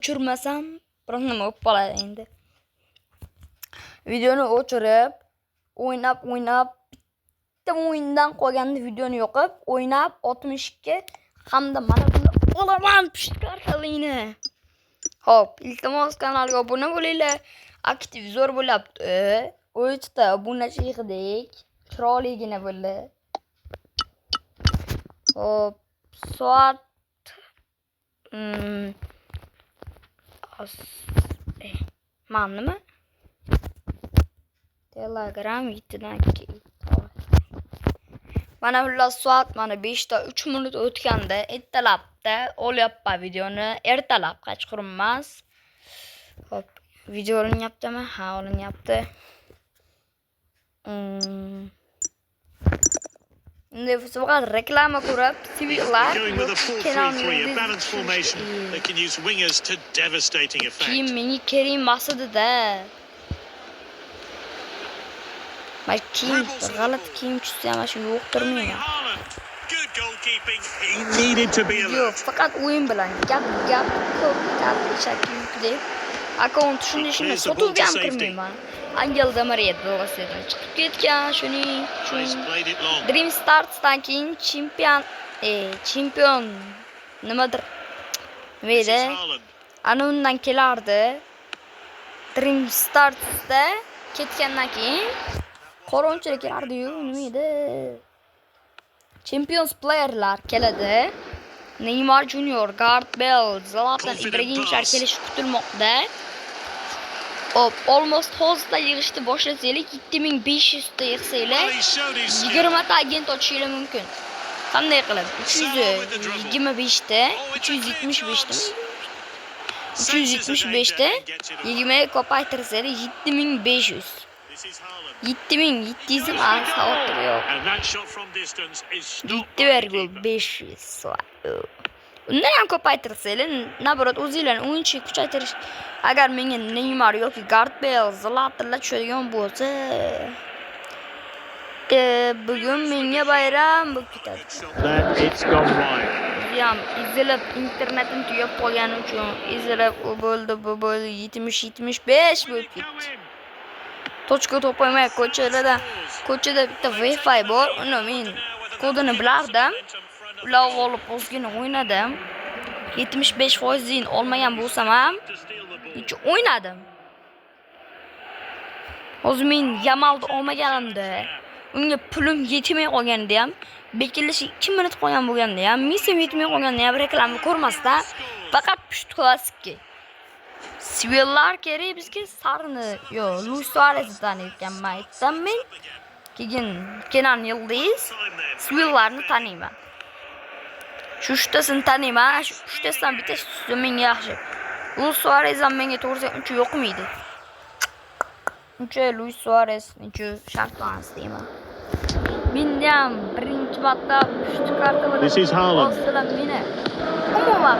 O'chirmasam bir nima bo'lib qoladi endi. Videoni o'chirib, o'ynab bitta o'yindan qolganda videoni yoqib, o'ynab 62 hamda mana buni olaman kartalini. Hop, iltimos kanalga obuna bo'linglar. Aktiv zo'r bo'lyapti. O'chta obunachi yig'dik. Chiroyligina bo'ldi. Hop, soat mana nima? Telegram 7dan keyin. Mana bular soat mana 5 ta 3 minut o'tganda ertalabda olyapman videoni. Ertalab kechqurun emas. Hop, video olinyaptimi? Ha, olinyapti. Endi faqat reklama ko'rib, sivillar keyin menga kerak emas edi-da. Men kiyim g'alati kiyim tushsa ham shu yo'qtirmayman. Yo'q, faqat o'yin bilan gap ko'p shakillik. Akkaunt shunday sotuvga ham kirmayman. Angel Di Maria do'g'asidan chiqib ketgan, shuning uchun Dream Stars'dan keyin chempion nimadir nima ana undan kelardi. Dream Stars'da ketgandan keyin qo'ronchilik kelardi-yu, nima edi? Champions playerlar keladi. Neymar Junior, Gareth Bale, Zlatan Ibrahimovich kelishi kutilmoqda. Hop, almost hozirda yig'ishni boshlasak, 7500 ta yig'sanglar, 20 ta agent ochishingiz mumkin. Qanday qilib? 325 ta, 375 ta. 375 ta 20 ga ko'paytirsanglar 7500. 7700 emas, savol yo'q. 7,500. Undan ham ko'paytirsanglar, nabarat o'zingizlarning o'yinchi kuchaytirish. Agar menga Neymar yoki Gareth Bale, Zlatanlar tushadigan bo'lsa, bugun menga bayram bo'lib ketadi. Ham izlab internetim tugab qolgani uchun izlab bu bo'ldi 70-75 bo'lib ketdi. Tochka topolmay ko'chada bitta Wi-Fi bor, uni men kodini bilardim. Ular olib o'zgina o'ynadim. 75% olmagan bo'lsam ham hiç o'ynadim. Hozir men Yamalni olmaganimda, unga pulim yetmay qolganda ham, bekilishi 2 minut qolgan bo'lganda ham, Messi yetmay qolganda ham reklama ko'rmasdan faqat pushti klassikka. Sivillar kerak bizga sarni, yo'q, Luis Suarezdan ekanman aytdim men. Keyin Kenan Yildiz, Sivillarni taniyman. Shu uchtasini taniyman, shu uchtasidan bittasi menga yaxshi. Luis Suarez ham menga to'g'risi uncha yoqmaydi. Uncha Luis Suarez uncha shartmas deyman. Men ham birinchi marta pushti karta bilan o'zimdan meni umuman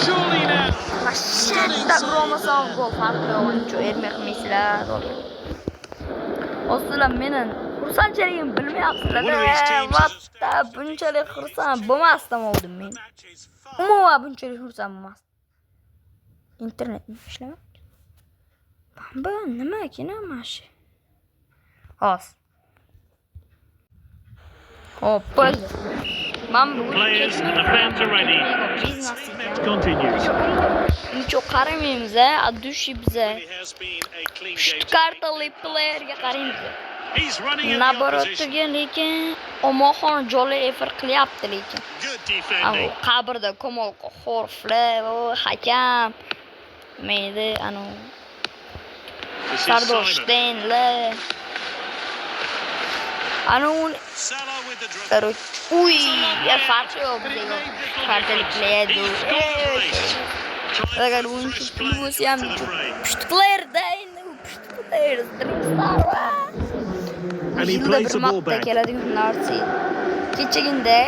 surely now Mashaqqa Romason gol farqi o'yinchi ermaqmaysizlar. O'zimdan meni xursandchiligim bilmayapsizlar. Vatta bunchalik xursand bo'lmasdim oldim men. Umuman bunchalik xursand bo'lmasdim. İnternet ishlamayapti. Bu nima ekan mashi? Hos. Hop, bo'ldi. Men bu Nicho qaramaymiz, addushi biza. Kartali playerga qaraymiz. Nabarotiga lekin Omoxon joli efir qilyapti lekin. Qabrda Komol Xorflar va hakam meydi anu Sardor Steinler anu uy ya fark yo'q bizga kartali player agar o'yinchi bo'lsa ham pushtiqlarda endi pushtiqlar yilda bir marta keladigan narsa kechagina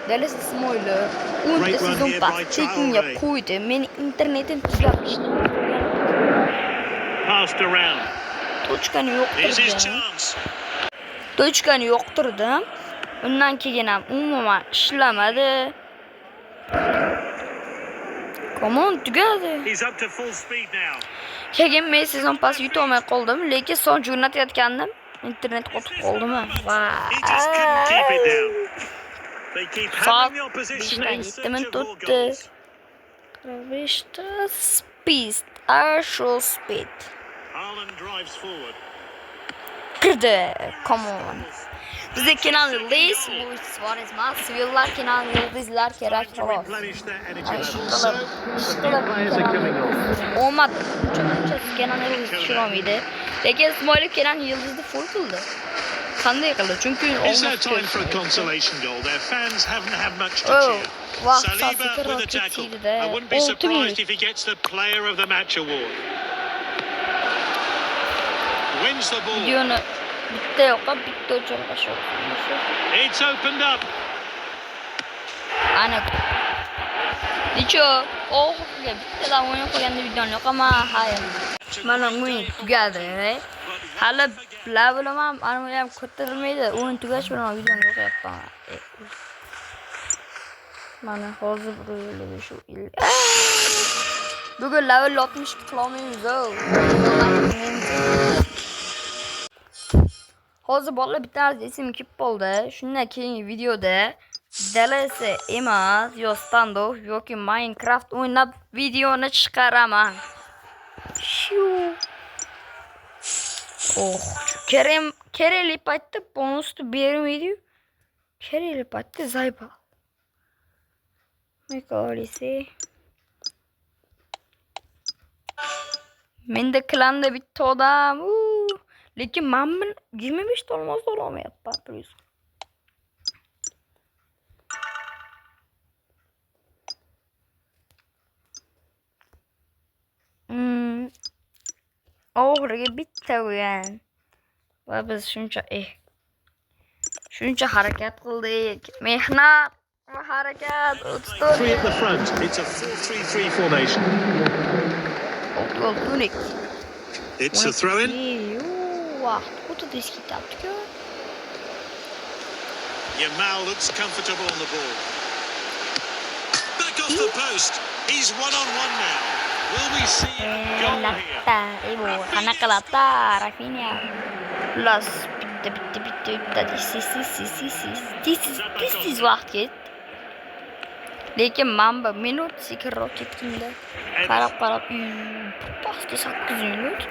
Dallas Smoyler 10 sezon pas tekinga qo'ydi. Men internetim tuzab ishladim. Tochkani yo'qtirdim. Undan keyin ham umuman ishlamadi. Come on, tugadi. He's up to full speed now. Keyin men sezon pas yutolmay qoldim, lekin son jo'natayotgandim. Internet qotib qoldimi? He just couldn't keep it down. They keep Soat having the opposition 5dan in 7 search minut of more o'tdi. goals. 5 speed, actual speed. Haaland drives forward. Kirdi. Come on. Bizga Kenan Yıldız, Luis Suarez emas, Sevilla Kenan Yıldızlar kerak To xolos. replenish their energy Ay, levels. Omad uchinchi Kenan Yıldız tushirolmaydi. Lekin Ismoilov Kenan Yıldız'ni full qildi. Qanday qildi? Chunki Is there time for a consolation goal? Their fans haven't had much to Oh, cheer. vaqt Saliba safida with a tackle. I wouldn't be 6 surprised minut. if he gets the Player of the Match award. Wins the ball. Videoni bitta yoqqa bitta o'chirib tashladi. It's opened up. Ana. Dicho, oxirgi bittadan o'yin qo'yganda videoni yoqaman. Hayır. Mana o'yin tugadi. Hali bilaman, ana bu ham ko'tarilmaydi. O'yin tugash bilan videoni yoqayapman. Mana hozir burildi shu. Bugun level 62 qilolmaymiz. Hozir bolalar bitta esim kelib qoldi. Shundan keyingi videoda DLC emas, yo standoff yoki Minecraft o'ynab videoni chiqaraman. Shu. Oh, kerakli paytda bonusni bermaydi-yu. Kerakli paytda zayba. Mekolisi. Menda klanda bitta odam. Lekin men 25 ta olmos olmayapman plus. Oxiriga bitta o'yin. Va biz shuncha harakat qildik. Mehnat va harakat. Three at the front. It's a 4-3-3 formation. It's a throw in. Vaqt o'tdi eskitabdi-ku. Yamal looks comfortable on the ball. Back off the post. He's one-on-one now. Will we see a goal here? Qanaqa latta Rafinha. Plus bitta. This is vaqt ketdi. Lekin men bir minut sekinroq ketdimda. Qarab pastda 8 minut.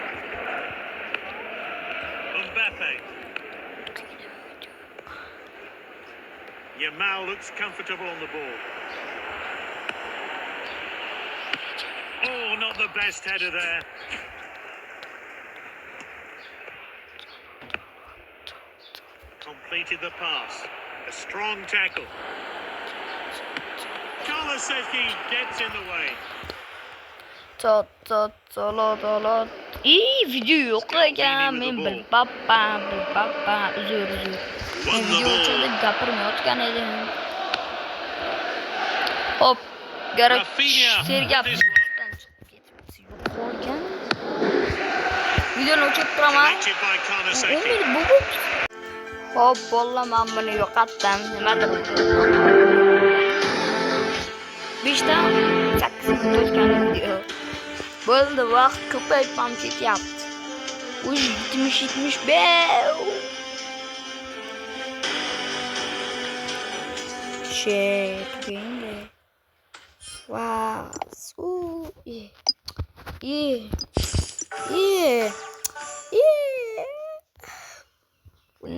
Mbappe. Yamal looks comfortable on the ball. Oh, not the best header there. Completed the pass. A strong tackle. Kulusevski gets in the way. Video yo'q ekan. Men bilpapman. Uzr. Men video uchun gapirmayotgan edim. Hop, garaj sergap. Videoni o'chirib turaman. Connected by Kulusevki. Hop, bolla men buni yo'qotdim. Nimadir. 5 dan 8 minut o'tgan video. Bo'ldi, vaqt ko'payib ham ketyapti. 70-75. Shit, endi. Wow.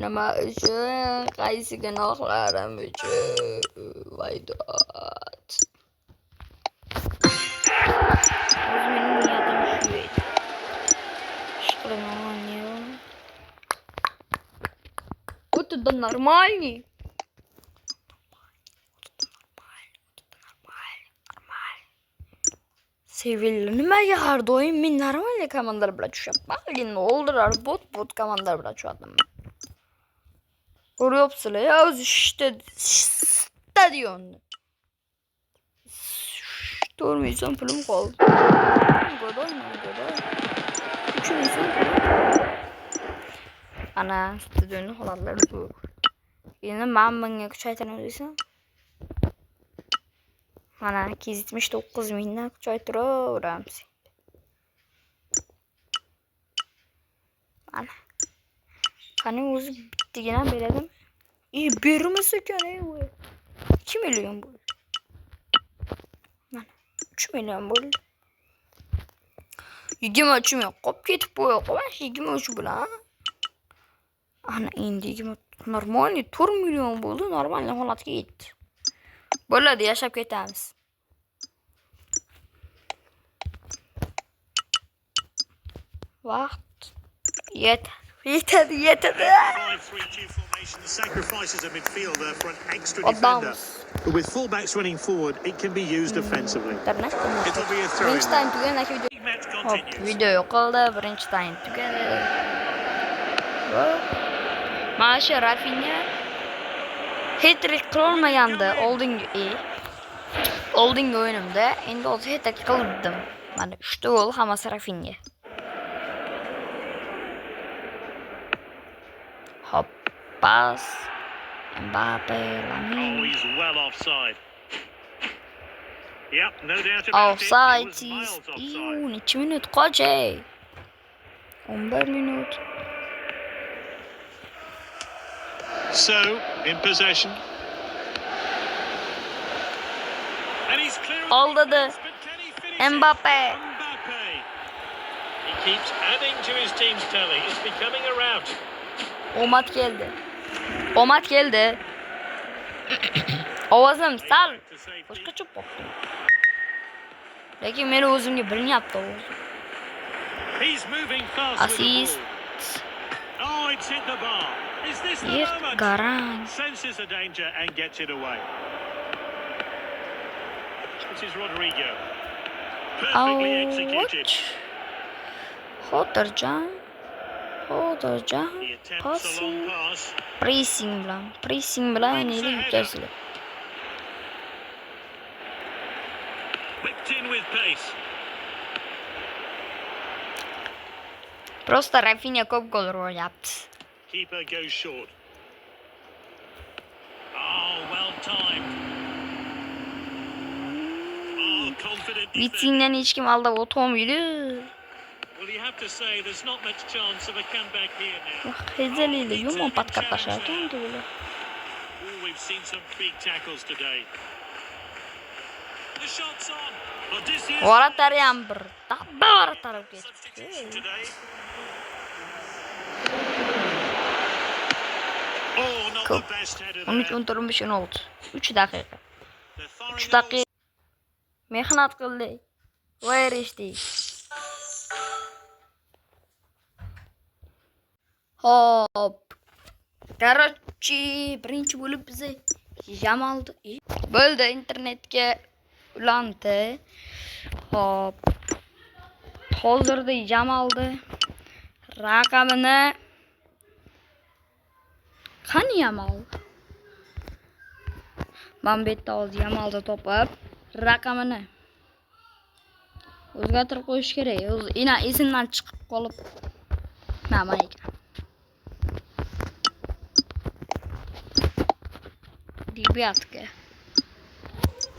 Nima uchun? Qaysi gunohlarim uchun? Voydot. O'zimning niyatim shu edi. Shukronam. Это нормальный. Sevilla nimaga har doim men normalniy komandalar bilan tushyapman. Endi oldilar bot komandalar bilan tushyapman. Ko'ryapsizlar, o'zi stadionni. 4 million pulim qoldi. Go'doy. 3 million. Ana stadionni holatlar zo'r. Endi men bunga kuchaytiraman desam. Mana 279 mingdan kuchaytiraveramiz. Mana. Qani o'zi bittigina beradim. Bermasa ekan voy. 2 million bo'ldi. Mana 3 million bo'ldi. 23 ming qolib ketib qo'yaman 23 bilan. Ana endi 20 normalniy 4 million bo'ldi, normalniy holatga yetdi. Bo'ladi, yashab ketamiz. Vaqt yetadi. 5-3-2 formation sacrifices a midfielder for an extra defender. But with fullbacks running forward, it can be used offensively. It'll be a throw. Birinchi time tugadi. Match Hop, continues. video yo'qoldi. Birinchi time tugadi. Mana shu Rafinha hat-trick qilolmagandi oldingi o'yinimda. Endi o'zi hat-trick qildim. Mana 3 ta gol hammasi Rafinha. Hop, pas. Mbappe, Lamine. Oh, he's well offside. Yep, no doubt about Offside. it. He was miles offside. Necha minut qoldi? 11 minut. So, in possession. And he's clear. Oldida Mbappe. Mbappe. He keeps adding to his team's tally. It's becoming a rout. Omad keldi. Ovozim sal boshqacha bo'ldi. Lekin meni o'zimga bilinyapti ovoz. He's moving fast with the Assist. ball. Oh, it's hit the bar. Is this the moment? Garan. Senses the danger and gets it away. This is Rodrigo. Perfectly executed. Xotirjam. He attempts a long pass. Pressing bilan nega yutasizlar. Whipped in with pace. Просто Rafinha ko'p gol uryapti. Keeper goes short. Oh, well timed. Oh, confident defender. Vitsindan hech kim aldab o'tolmaydi. Well, you have to say there's not much chance of a comeback here now. Hezalili yomon patqa tashladi endi ular. Oh, we've seen some big tackles today. The shot's on. Odysseus Voratari ham bir dabbar taraf substitution ketdi. today. Oh, not the best header there. 13 oldu. 3 daqiqa. They're 3 firing daqiqa mehnat qildik. Va erishdik. Hop. Короче, birinchi bo'lib biz Jamaldi. Bo'ldi, internetga ulandi. Hop. Hozirda Jamaldi raqamini qani Jamal? Men bu yerda hozir Jamalni topib raqamini o'zgartirib qo'yish kerak. O'zi esimdan chiqib qolib. Mana ekan. Ребятки.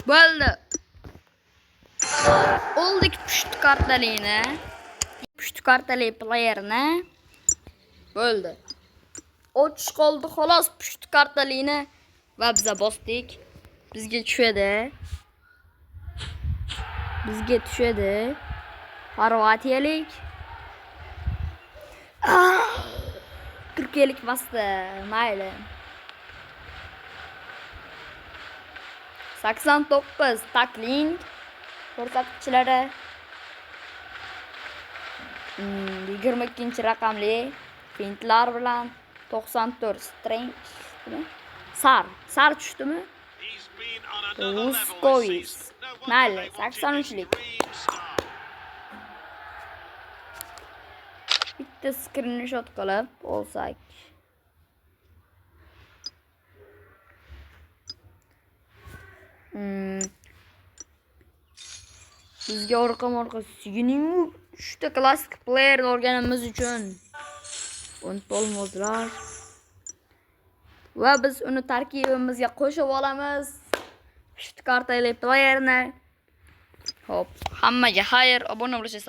Bo'ldi. Oldik pushti kartalini. Pushti kartali playerni. Bo'ldi. Ochish qoldi xolos pushti kartalini va biz bosdik. Bizga tushadi. Xorvatiyalik. Turkiyalik bosdi. Mayli. 89 tackling ko'rsatkichlari 22 raqamli fintlar bilan 94 strength sar tushdimi? Ruskovic mayli 83lik bitta screenshot qilib olsak bizga orqa suyining 3 ta klassik playerni o'rganimiz uchun unutolmazlar va biz uni tarkibimizga qo'shib olamiz Stuttgart aylayapti va yerine. Hop, hammaga xayr, obuna bo'lishni